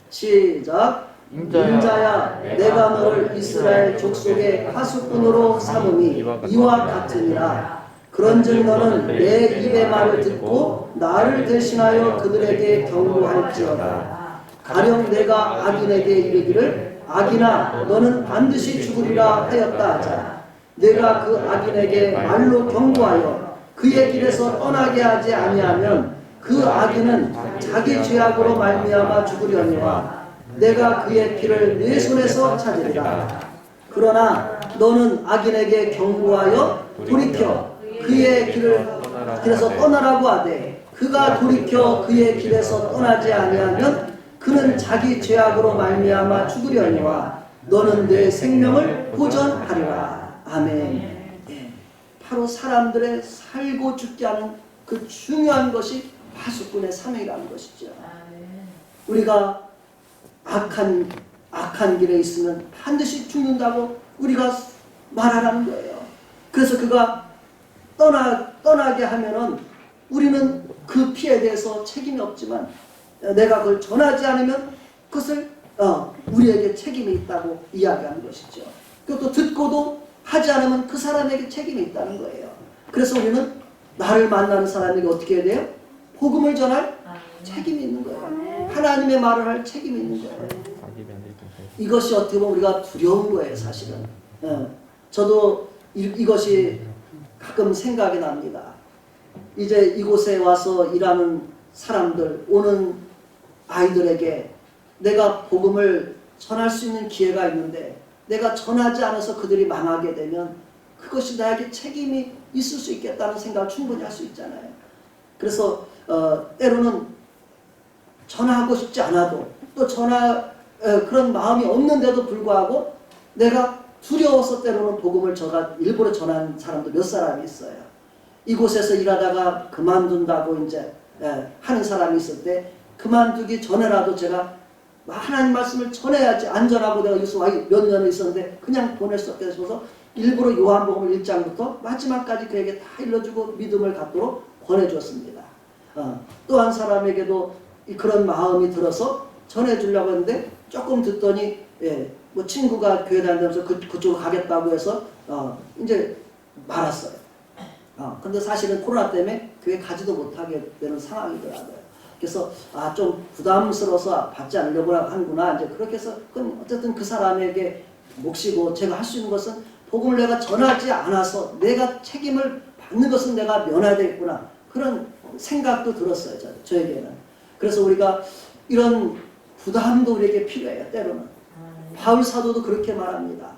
시작. 인자야 내가 너를 이스라엘 족속의 파수꾼으로 삼음이 이와 같으니라. 그런즉 너는 내 입의 말을 듣고 나를 대신하여 그들에게 경고할지어다. 가령 내가 악인에게 이르기를 악인아 너는 반드시 죽으리라 하였다 하자. 내가 그 악인에게 말로 경고하여 그의 길에서 떠나게 하지 아니하면 그 악인은 자기 죄악으로 말미암아 죽으려니와 내가 그의 피를 내 손에서 찾으리라. 그러나 너는 악인에게 경고하여 돌이켜 그의 길에서 떠나라고 하되 그가 돌이켜 그의 길에서 떠나지 아니하면 그는 자기 죄악으로 말미암아 죽으려니와 너는 내 생명을 보전하리라. 아멘. 예. 바로 사람들의 살고 죽게 하는 그 중요한 것이 파수꾼의 사명이라는 것이죠. 우리가 악한 길에 있으면 반드시 죽는다고 우리가 말하라는 거예요. 그래서 그가 떠나게 하면은 우리는 그 피에 대해서 책임이 없지만 내가 그걸 전하지 않으면 그것을 우리에게 책임이 있다고 이야기하는 것이죠. 그것도 듣고도 하지 않으면 그 사람에게 책임이 있다는 거예요. 그래서 우리는 나를 만나는 사람에게 어떻게 해야 돼요? 복음을 전할 책임이 있는 거예요. 하나님의 말을 할 책임이 있는 거예요. 이것이 어떻게 보면 우리가 두려운 거예요, 사실은. 저도 이것이 가끔 생각이 납니다. 이제 이곳에 와서 일하는 사람들, 오는 아이들에게 내가 복음을 전할 수 있는 기회가 있는데 내가 전하지 않아서 그들이 망하게 되면 그것이 나에게 책임이 있을 수 있겠다는 생각을 충분히 할 수 있잖아요. 그래서 때로는 전하고 싶지 않아도 또 그런 마음이 없는데도 불구하고 내가 두려워서 때로는 복음을 일부러 전한 사람도 몇 사람이 있어요. 이곳에서 일하다가 그만둔다고 이제 하는 사람이 있을 때 그만두기 전에라도 제가 하나님 말씀을 전해야지, 안 전하고 내가 여기서 몇 년을 있었는데 그냥 보낼 수 없게 해서 일부러 요한복음 1장부터 마지막까지 그에게 다 일러주고 믿음을 갖도록 권해줬습니다. 또 한 사람에게도 그런 마음이 들어서 전해주려고 했는데 조금 듣더니 뭐 친구가 교회 다니면서 그쪽으로 가겠다고 해서 이제 말았어요. 근데 사실은 코로나 때문에 교회 가지도 못하게 되는 상황이더라고요. 그래서 좀 부담스러워서 받지 않으려고 하는구나. 이제 그렇게 해서 어쨌든 그 사람에게 몫이고 제가 할 수 있는 것은 복음을 내가 전하지 않아서 내가 책임을 받는 것은 내가 면해야 되겠구나. 그런 생각도 들었어요. 저에게는. 그래서 우리가 이런 부담도 우리에게 필요해요. 때로는. 바울 사도도 그렇게 말합니다.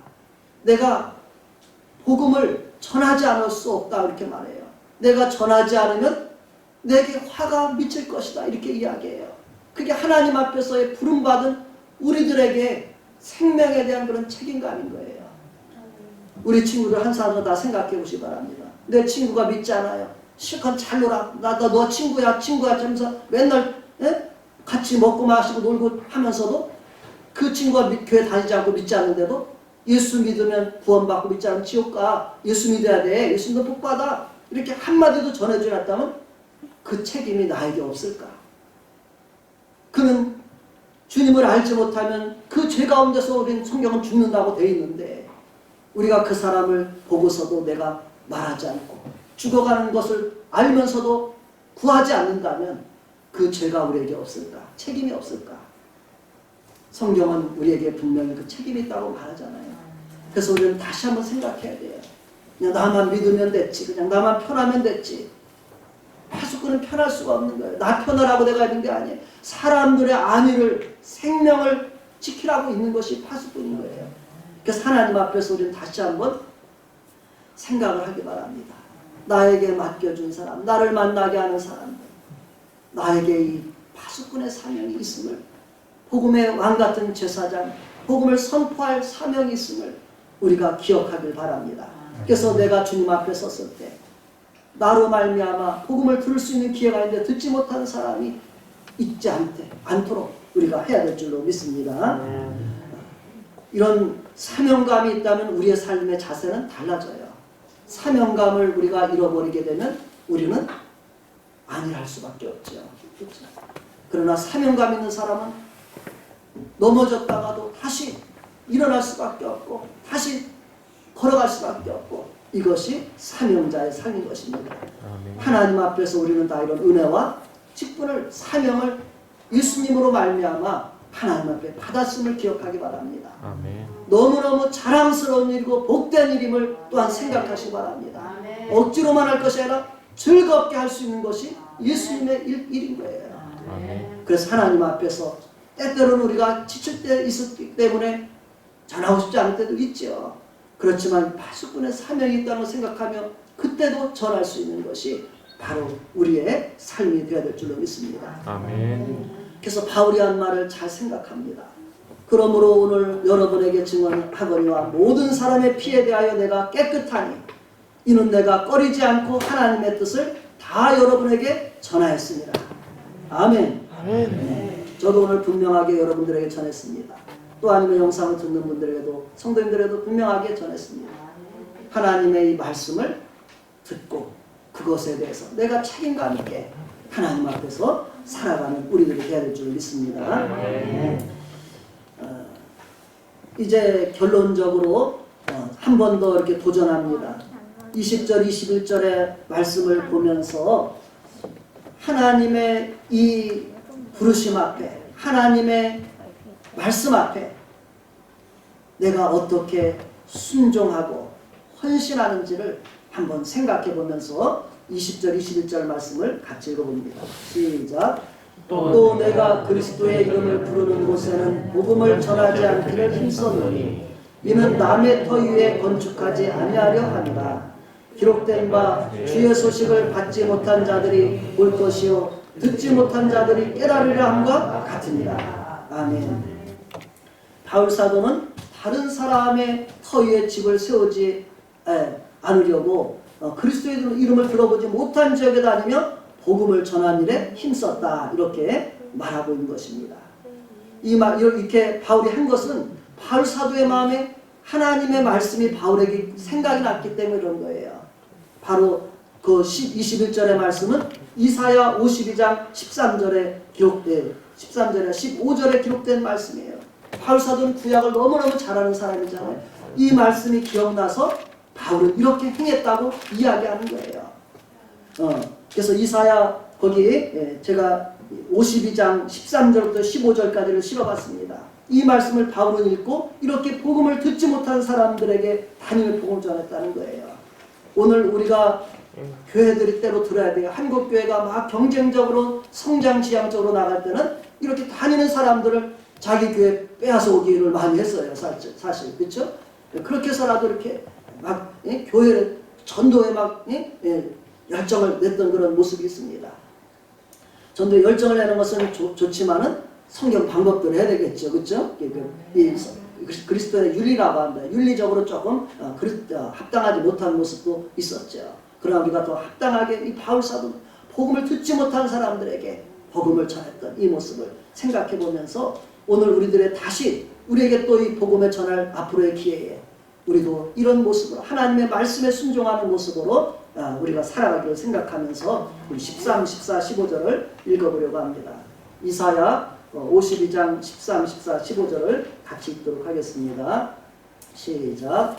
내가 복음을 전하지 않을 수 없다 이렇게 말해요. 내가 전하지 않으면 내게 화가 미칠 것이다 이렇게 이야기해요. 그게 하나님 앞에서의 부름받은 우리들에게 생명에 대한 그런 책임감인 거예요. 우리 친구들 한 사람도 다 생각해 보시기 바랍니다. 내 친구가 믿지 않아요. 실컷 잘 놀아. 나 너 친구야 하면서 맨날 같이 먹고 마시고 놀고 하면서도 그 친구가 교회 다니지 않고 믿지 않는데도 예수 믿으면 구원받고 믿지 않으면 지옥 가. 예수 믿어야 돼. 예수 믿으면 복 받아. 이렇게 한마디도 전해주지 않았다면 그 책임이 나에게 없을까? 그는 주님을 알지 못하면 그 죄 가운데서 우리는 성경은 죽는다고 되어 있는데 우리가 그 사람을 보고서도 내가 말하지 않고 죽어가는 것을 알면서도 구하지 않는다면 그 죄가 우리에게 없을까? 책임이 없을까? 성경은 우리에게 분명히 그 책임이 있다고 말하잖아요. 그래서 우리는 다시 한번 생각해야 돼요. 그냥 나만 믿으면 됐지. 그냥 나만 편하면 됐지. 파수꾼은 편할 수가 없는 거예요. 나 편하라고 내가 있는 게 아니에요. 사람들의 안위를, 생명을 지키라고 있는 것이 파수꾼인 거예요. 그래서 하나님 앞에서 우리는 다시 한번 생각을 하기 바랍니다. 나에게 맡겨준 사람, 나를 만나게 하는 사람들, 나에게 이 파수꾼의 사명이 있음을, 복음의 왕같은 제사장, 복음을 선포할 사명이 있음을 우리가 기억하길 바랍니다. 그래서 내가 주님 앞에 섰을 때 나로 말미암아 복음을 들을 수 있는 기회가 있는데 듣지 못하는 사람이 있지 않도록 우리가 해야 될 줄로 믿습니다. 이런 사명감이 있다면 우리의 삶의 자세는 달라져요. 사명감을 우리가 잃어버리게 되면 우리는 안일할 수밖에 없죠. 그렇죠? 그러나 사명감 있는 사람은 넘어졌다가도 다시 일어날 수밖에 없고 다시 걸어갈 수밖에 없고 이것이 사명자의 삶인 것입니다. 아멘. 하나님 앞에서 우리는 다 이런 은혜와 직분을, 사명을 예수님으로 말미암아 하나님 앞에 받았음을 기억하기 바랍니다. 아멘. 너무너무 자랑스러운 일이고 복된 일임을 또한 생각하시기 바랍니다. 아멘. 억지로만 할 것이 아니라 즐겁게 할 수 있는 것이 예수님의 일인 거예요. 아멘. 그래서 하나님 앞에서 때때로는 우리가 지칠 때 있었기 때문에 전하고 싶지 않을 때도 있죠. 그렇지만 파수꾼의 사명이 있다는 걸 생각하며 그때도 전할 수 있는 것이 바로 우리의 삶이 되어야 될 줄로 믿습니다. 아멘. 그래서 바울이 한 말을 잘 생각합니다. 그러므로 오늘 여러분에게 증언하거니와 모든 사람의 피에 대하여 내가 깨끗하니 이는 내가 꺼리지 않고 하나님의 뜻을 다 여러분에게 전하였습니다. 아멘. 네. 저도 오늘 분명하게 여러분들에게 전했습니다. 또 아니면 영상을 듣는 분들에게도 성도님들에게도 분명하게 전했습니다. 하나님의 이 말씀을 듣고 그것에 대해서 내가 책임감 있게 하나님 앞에서 살아가는 우리들이 되어야 될 줄 믿습니다. 네. 이제 결론적으로 한 번 더 이렇게 도전합니다. 20절, 21절의 말씀을 보면서 하나님의 이 부르심 앞에, 하나님의 말씀 앞에 내가 어떻게 순종하고 헌신하는지를 한번 생각해 보면서 20절, 21절 말씀을 같이 읽어봅니다. 시작. 또 내가 그리스도의 이름을 부르는 곳에는 복음을 전하지 않기를 힘썼노니 이는 남의 터 위에 건축하지 아니하려 함이라. 기록된 바 주의 소식을 받지 못한 자들이 볼 것이요 듣지 못한 자들이 깨달으려 함과 같으니라. 아멘. 바울 사도는 다른 사람의 터 위에 집을 세우지 않으려고 그리스도의 이름을 들어보지 못한 지역에 다니며 복음을 전하는 일에 힘썼다. 이렇게 말하고 있는 것입니다. 이렇게 바울이 한 것은 바울 사도의 마음에 하나님의 말씀이 바울에게 생각이 났기 때문에 그런 거예요. 바로 그 21절의 말씀은 이사야 52장 13절에 기록된 13절에 15절에 기록된 말씀이에요. 바울 사도는 구약을 너무너무 잘하는 사람이잖아요. 이 말씀이 기억나서 바울은 이렇게 행했다고 이야기하는 거예요. 그래서 이사야 거기 제가 52장 13절부터 15절까지를 실어봤습니다. 이 말씀을 바울은 읽고 이렇게 복음을 듣지 못한 사람들에게 다니는 복음을 전했다는 거예요. 오늘 우리가 교회들이 때로 들어야 돼요. 한국 교회가 막 경쟁적으로 성장 지향적으로 나갈 때는 이렇게 다니는 사람들을 자기 교회 빼앗아 오기를 많이 했어요. 사실 그렇죠? 그렇게 해서라도 이렇게 막 교회를 전도에 막 열정을 냈던 그런 모습이 있습니다. 전도에 열정을 내는 것은 좋지만은 성경 방법대로 해야 되겠죠. 그렇죠? 그리스도의 윤리라고 합니다. 윤리적으로 조금 합당하지 못한 모습도 있었죠. 그러나 우리가 더 합당하게 이 바울 사도 복음을 듣지 못한 사람들에게 복음을 전했던 이 모습을 생각해 보면서 오늘 우리들의 다시 우리에게 또 이 복음을 전할 앞으로의 기회에 우리도 이런 모습으로 하나님의 말씀에 순종하는 모습으로 우리가 살아가기를 생각하면서 13, 14, 15절을 읽어보려고 합니다. 이사야 52장 13, 14, 15절을 같이 읽도록 하겠습니다. 시작.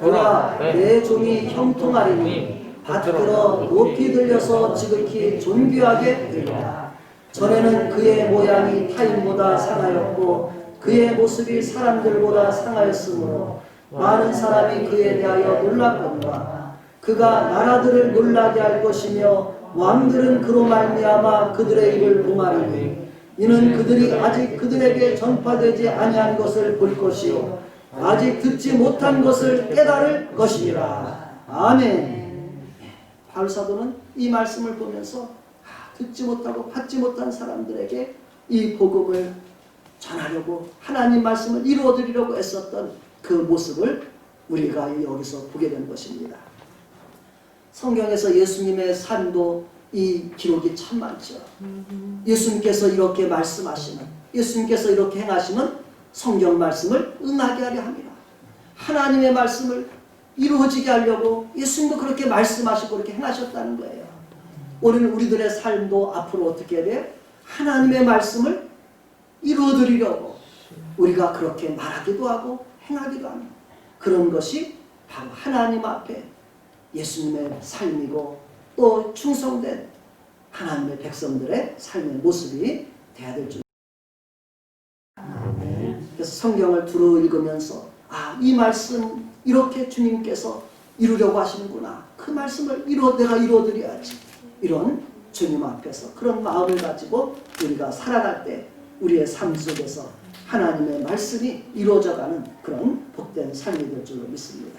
보라 내 종이 형통하리니 받들어 높이 들려서 지극히 존귀하게 되리라. 전에는 그의 모양이 타인보다 상하였고 그의 모습이 사람들보다 상하였으므로 많은 사람이 그에 대하여 놀랐거니와 그가 나라들을 놀라게 할 것이며 왕들은 그로 말미암아 그들의 입을 봉하리니 이는 그들이 아직 그들에게 전파되지 아니한 것을 볼 것이요 아직 듣지 못한 것을 깨달을 것이니라. 아멘. 바울 사도는 이 말씀을 보면서 듣지 못하고 받지 못한 사람들에게 이 복음을 전하려고 하나님 말씀을 이루어드리려고 애썼던 그 모습을 우리가 여기서 보게 된 것입니다. 성경에서 예수님의 삶도 이 기록이 참 많죠. 예수님께서 이렇게 말씀하시는, 예수님께서 이렇게 행하시는 성경 말씀을 응하게 하려 합니다. 하나님의 말씀을 이루어지게 하려고 예수님도 그렇게 말씀하시고 그렇게 행하셨다는 거예요. 오늘 우리들의 삶도 앞으로 어떻게 해야 돼요? 하나님의 말씀을 이루어드리려고 우리가 그렇게 말하기도 하고 행하기도 합니다. 그런 것이 바로 하나님 앞에 예수님의 삶이고 또 충성된 하나님의 백성들의 삶의 모습이 돼야 될 줄. 그래서 성경을 두루 읽으면서 이 말씀 이렇게 주님께서 이루려고 하시는구나. 그 말씀을 내가 이루어드려야지. 이런 주님 앞에서 그런 마음을 가지고 우리가 살아갈 때 우리의 삶 속에서 하나님의 말씀이 이루어져가는 그런 복된 삶이 될 줄로 믿습니다.